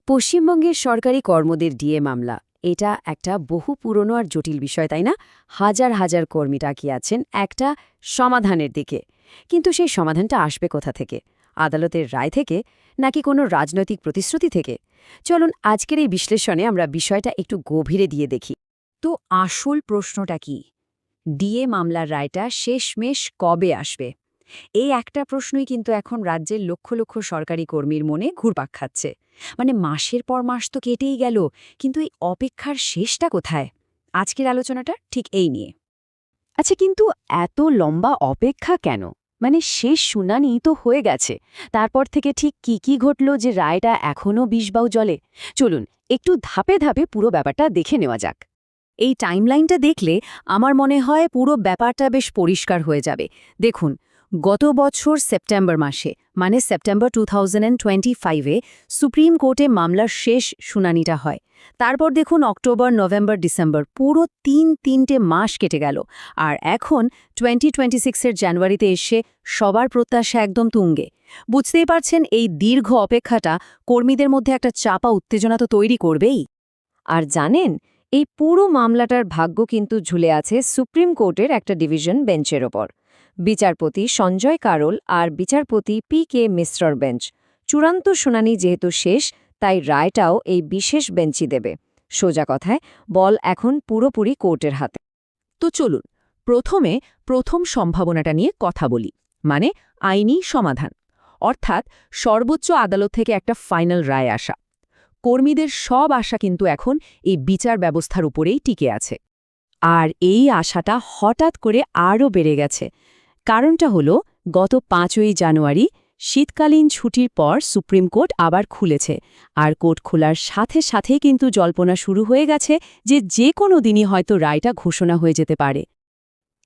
পশ্চিমবঙ্গের সরকারি কর্মদের ডিএ মামলা এটা একটা বহু পুরনো আর জটিল বিষয়, তাই না? হাজার হাজার কর্মী তাকিয়ে আছেন একটা সমাধানের দিকে। কিন্তু সেই সমাধানটা আসবে কোথা থেকে? আদালতের রায় থেকে, নাকি কোনো রাজনৈতিক প্রতিশ্রুতি থেকে? চলুন আজকের এই বিশ্লেষণে আমরা বিষয়টা একটু গভীরে দিয়ে দেখি। তো আসল প্রশ্নটা কি? ডিএ মামলার রায়টা শেষমেশ কবে আসবে? এই একটা প্রশ্নই কিন্তু এখন রাজ্যের লক্ষ লক্ষ সরকারি কর্মীর মনে ঘুরপাক খাচ্ছে। মানে মাসের পর মাস তো কেটেই গেল, কিন্তু এই অপেক্ষার শেষটা কোথায়? আজকের আলোচনাটা ঠিক এই নিয়ে। আচ্ছা, কিন্তু এত লম্বা অপেক্ষা কেন? মানে শেষ শুনানি তো হয়ে গেছে, তারপর থেকে ঠিক কি ঘটল যে রায়টা এখনও বিষবাউ জলে? চলুন একটু ধাপে ধাপে পুরো ব্যাপারটা দেখে নেওয়া যাক। এই টাইমলাইনটা দেখলে আমার মনে হয় পুরো ব্যাপারটা বেশ পরিষ্কার হয়ে যাবে। দেখুন, গত বছর সেপ্টেম্বর মাসে, মানে সেপ্টেম্বর 2025-এ সুপ্রিম কোর্টে মামলার শেষ শুনানিটা হয়। তারপর দেখুন অক্টোবর, নভেম্বর, ডিসেম্বর, পুরো তিনটে মাস কেটে গেল। আর এখন 2026-এর জানুয়ারিতে এসে সবার প্রত্যাশা একদম তুঙ্গে। বুঝতেই পারছেন, এই দীর্ঘ অপেক্ষাটা কর্মীদের মধ্যে একটা চাপা উত্তেজনা তো তৈরি করবেই। আর জানেন, এই পুরো মামলাটার ভাগ্য কিন্তু ঝুলে আছে সুপ্রিম কোর্টের একটা ডিভিশন বেঞ্চের ওপর। বিচারপতি সঞ্জয় কারোল আর বিচারপতি পি.কে. মিশ্রর বেঞ্চ। চূড়ান্ত শুনানি যেহেতু শেষ, তাই রায়টাও এই বিশেষ বেঞ্চই দেবে। সোজা কথায়, বল এখন পুরোপুরি কোর্টের হাতে। তো চলুন প্রথমে প্রথম সম্ভাবনাটা নিয়ে কথা বলি, মানে আইনি সমাধান, অর্থাৎ সর্বোচ্চ আদালত থেকে একটা ফাইনাল রায় আসা। কর্মীদের সব আশা কিন্তু এখন এই বিচার ব্যবস্থার উপরেই টিকে আছে। আর এই আশাটা হঠাৎ করে আরও বেড়ে গেছে। কারণটা হলো, গত 5ই জানুয়ারি শীতকালীন ছুটির পর সুপ্রিম কোর্ট আবার খুলেছে। আর কোর্ট খোলার সাথে সাথেই কিন্তু জল্পনা শুরু হয়ে গেছে যে কোনো দিনই হয়তো রায়টা ঘোষণা হয়ে যেতে পারে।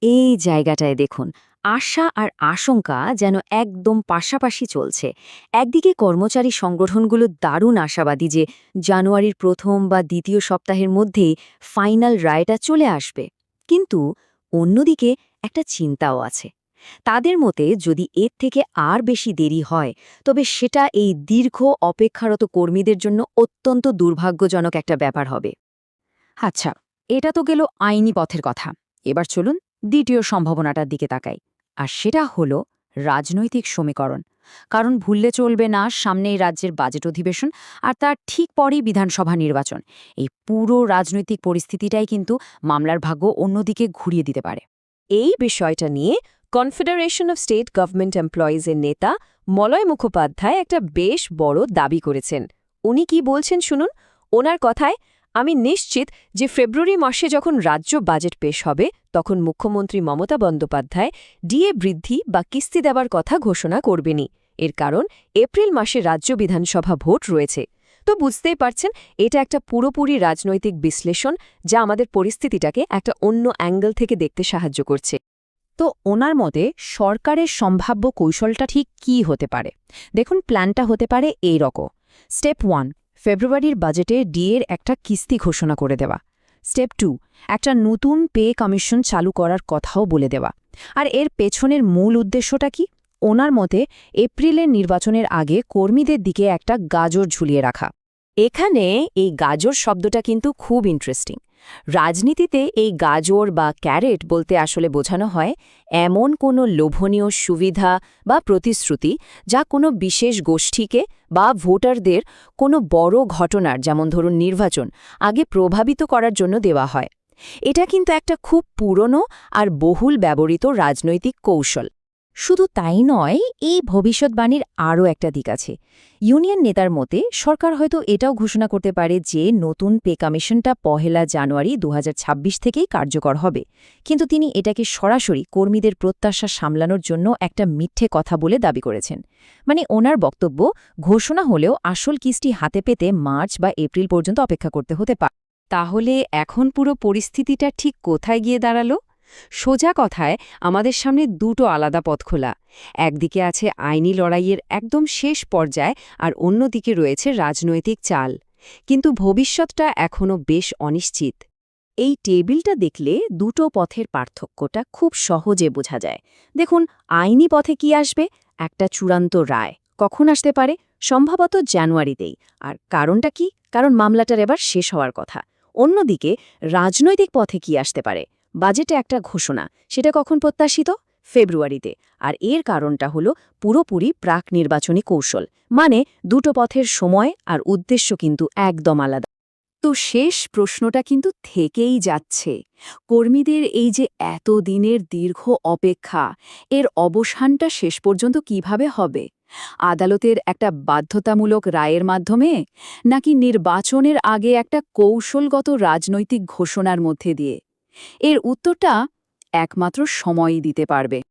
এই জায়গাটায় দেখুন, আশা আর আশঙ্কা যেন একদম পাশাপাশি চলছে। একদিকে কর্মচারী সংগঠনগুলো দারুণ আশাবাদী যে জানুয়ারির প্রথম বা দ্বিতীয় সপ্তাহের মধ্যেই ফাইনাল রায়টা চলে আসবে। কিন্তু অন্যদিকে একটা চিন্তাও আছে। তাদের মতে যদি এর থেকে আর বেশি দেরি হয়, তবে সেটা এই দীর্ঘ অপেক্ষারত কর্মীদের জন্য অত্যন্ত দুর্ভাগ্যজনক একটা ব্যাপার হবে। আচ্ছা, এটা তো গেল আইনি পথের কথা। এবার চলুন দ্বিতীয় সম্ভাবনাটার দিকে তাকাই। আর সেটা হলো রাজনৈতিক সমীকরণ। কারণ ভুললে চলবে না, সামনেই রাজ্যের বাজেট অধিবেশন, আর তার ঠিক পরেই বিধানসভা নির্বাচন। এই পুরো রাজনৈতিক পরিস্থিতিটাই কিন্তু মামলার ভাগ্য অন্যদিকে ঘুরিয়ে দিতে পারে। এই বিষয়টা নিয়ে কনফেডারেশন অফ স্টেট গভর্নমেন্ট এমপ্লয়িজের নেতা মলয় মুখোপাধ্যায় একটা বেশ বড় দাবি করেছেন। উনি কি বলছেন শুনুন। ওনার কথায়, আমি নিশ্চিত যে ফেব্রুয়ারি মাসে যখন রাজ্য বাজেট পেশ হবে, তখন মুখ্যমন্ত্রী মমতা বন্দ্যোপাধ্যায় ডিএ বৃদ্ধি বা কিস্তি দেওয়ার কথা ঘোষণা করবেনই। এর কারণ এপ্রিল মাসে রাজ্য বিধানসভা ভোট রয়েছে। তো বুঝতেই পারছেন, এটা একটা পুরোপুরি রাজনৈতিক বিশ্লেষণ, যা আমাদের পরিস্থিতিটাকে একটা অন্য অ্যাঙ্গেল থেকে দেখতে সাহায্য করছে। তো ওনার মতে সরকারের সম্ভাব্য কৌশলটা ঠিক কী হতে পারে? দেখুন, প্ল্যানটা হতে পারে এই রকম। স্টেপ 1, ফেব্রুয়ারির বাজেটে ডিএর একটা কিস্তি ঘোষণা করে দেওয়া। স্টেপ 2, একটা নতুন পে কমিশন চালু করার কথাও বলে দেওয়া। আর এর পেছনের মূল উদ্দেশ্যটা কি? ওনার মতে এপ্রিলের নির্বাচনের আগে কর্মীদের দিকে একটা গাজর ঝুলিয়ে রাখা। এখানে এই গাজর শব্দটা কিন্তু খুব ইন্টারেস্টিং। রাজনীতিতে এই গাজর বা ক্যারেট বলতে আসলে বোঝানো হয় এমন কোনো লোভনীয় সুবিধা বা প্রতিশ্রুতি, যা কোনো বিশেষ গোষ্ঠীকে বা ভোটারদের কোনো বড় ঘটনার, যেমন ধরুন নির্বাচন, আগে প্রভাবিত করার জন্য দেওয়া হয়। এটা কিন্তু একটা খুব পুরনো আর বহুল ব্যবহৃত রাজনৈতিক কৌশল। শুধু তাই নয়, এই ভবিষ্যৎবাণীর আরও একটা দিক আছে। ইউনিয়ন নেতার মতে সরকার হয়তো এটাও ঘোষণা করতে পারে যে নতুন পে কমিশনটা 1 জানুয়ারি 2026 থেকেই কার্যকর হবে। কিন্তু তিনি এটাকে সরাসরি কর্মীদের প্রত্যাশা সামলানোর জন্য একটা মিথ্যে কথা বলে দাবি করেছেন। মানে ওনার বক্তব্য, ঘোষণা হলেও আসল কিস্তি হাতে পেতে মার্চ বা এপ্রিল পর্যন্ত অপেক্ষা করতে হতে পারে। তাহলে এখন পুরো পরিস্থিতিটা ঠিক কোথায় গিয়ে দাঁড়ালো? সোজা কথায়, আমাদের সামনে দুটো আলাদা পথ খোলা। একদিকে আছে আইনি লড়াইয়ের একদম শেষ পর্যায়ে, আর অন্যদিকে রয়েছে রাজনৈতিক চাল। কিন্তু ভবিষ্যৎটা এখনও বেশ অনিশ্চিত। এই টেবিলটা দেখলে দুটো পথের পার্থক্যটা খুব সহজে বোঝা যায়। দেখুন, আইনি পথে কি আসবে? একটা চূড়ান্ত রায়। কখন আসতে পারে? সম্ভবত জানুয়ারিতেই। আর কারণটা কি? কারণ মামলাটার এবার শেষ হওয়ার কথা। অন্যদিকে রাজনৈতিক পথে কি আসতে পারে? বাজেটে একটা ঘোষণা, সেটা কখন প্রত্যাশিত? ফেব্রুয়ারিতে। আর এর কারণটা হলো পুরোপুরি প্রাক নির্বাচনী কৌশল, মানে দুটো পথের সময় আর উদ্দেশ্য কিন্তু একদম আলাদা। তো শেষ প্রশ্নটা কিন্তু থেকেই যাচ্ছে, কর্মীদের এই যে এতদিনের দীর্ঘ অপেক্ষা, এর অবসানটা শেষ পর্যন্ত কিভাবে হবে? আদালতের একটা বাধ্যতামূলক রায়ের মাধ্যমে, নাকি নির্বাচনের আগে একটা কৌশলগত রাজনৈতিক ঘোষণার মধ্যে দিয়ে? এর উত্তরটা একমাত্র সময়ই দিতে পারবে।